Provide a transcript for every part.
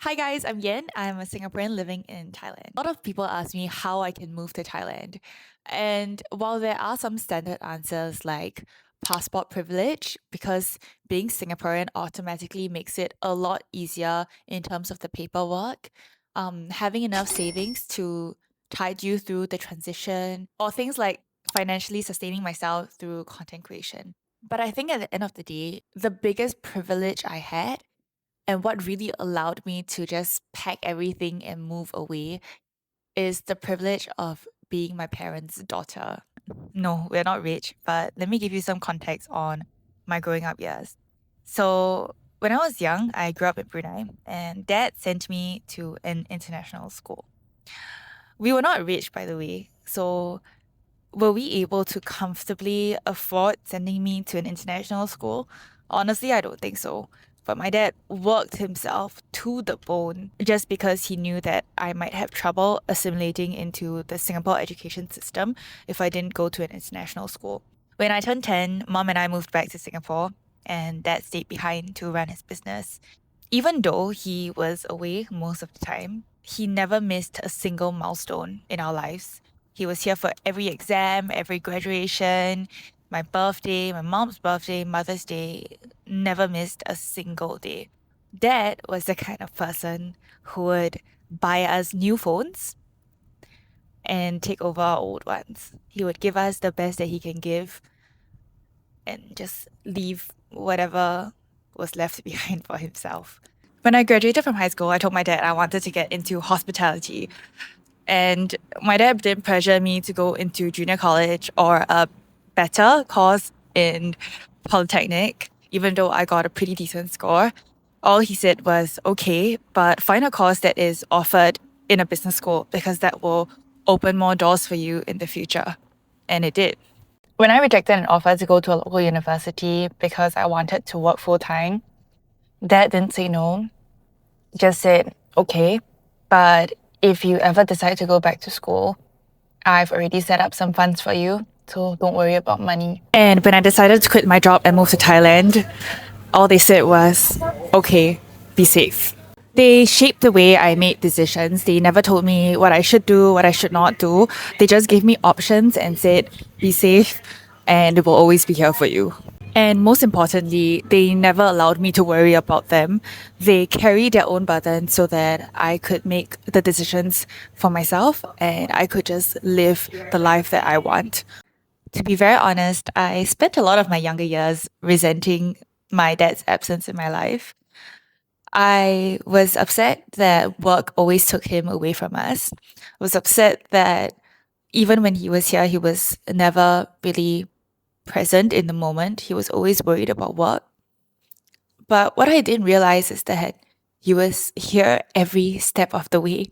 Hi guys, I'm Yen. I'm a Singaporean living in Thailand. A lot of people ask me how I can move to Thailand. And while there are some standard answers like passport privilege, because being Singaporean automatically makes it a lot easier in terms of the paperwork, having enough savings to tide you through the transition, or things like financially sustaining myself through content creation. But I think at the end of the day, the biggest privilege I had and what really allowed me to just pack everything and move away is the privilege of being my parents' daughter. No, we're not rich, but let me give you some context on my growing up years. So, when I was young, I grew up in Brunei, and dad sent me to an international school. We were not rich, by the way. So, were we able to comfortably afford sending me to an international school? Honestly, I don't think so. But my dad worked himself to the bone just because he knew that I might have trouble assimilating into the Singapore education system if I didn't go to an international school. When I turned 10, mom and I moved back to Singapore, and dad stayed behind to run his business. Even though he was away most of the time, he never missed a single milestone in our lives. He was here for every exam, every graduation, my birthday, my mom's birthday, Mother's Day, never missed a single day. Dad was the kind of person who would buy us new phones and take over our old ones. He would give us the best that he can give and just leave whatever was left behind for himself. When I graduated from high school, I told my dad I wanted to get into hospitality. And my dad didn't pressure me to go into junior college or a better course in Polytechnic, even though I got a pretty decent score. All he said was, okay, but find a course that is offered in a business school because that will open more doors for you in the future. And it did. When I rejected an offer to go to a local university because I wanted to work full time, dad didn't say no, just said, okay, but if you ever decide to go back to school, I've already set up some funds for you, so don't worry about money. And when I decided to quit my job and move to Thailand, all they said was, okay, be safe. They shaped the way I made decisions. They never told me what I should do, what I should not do. They just gave me options and said, be safe, and it will always be here for you. And most importantly, they never allowed me to worry about them. They carried their own burden so that I could make the decisions for myself and I could just live the life that I want. To be very honest, I spent a lot of my younger years resenting my dad's absence in my life. I was upset that work always took him away from us. I was upset that even when he was here, he was never really present in the moment. He was always worried about work. But what I didn't realize is that he was here every step of the way.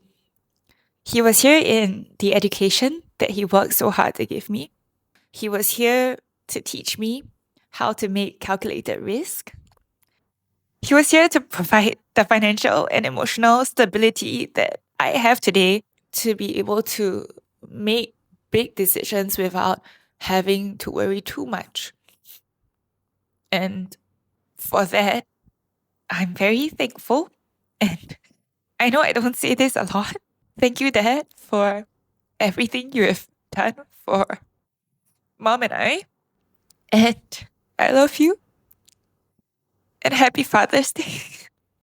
He was here in the education that he worked so hard to give me. He was here to teach me how to make calculated risk. He was here to provide the financial and emotional stability that I have today to be able to make big decisions without having to worry too much. And for that, I'm very thankful. And I know I don't say this a lot. Thank you, Dad, for everything you have done for Mom and I. And I love you. And happy Father's Day.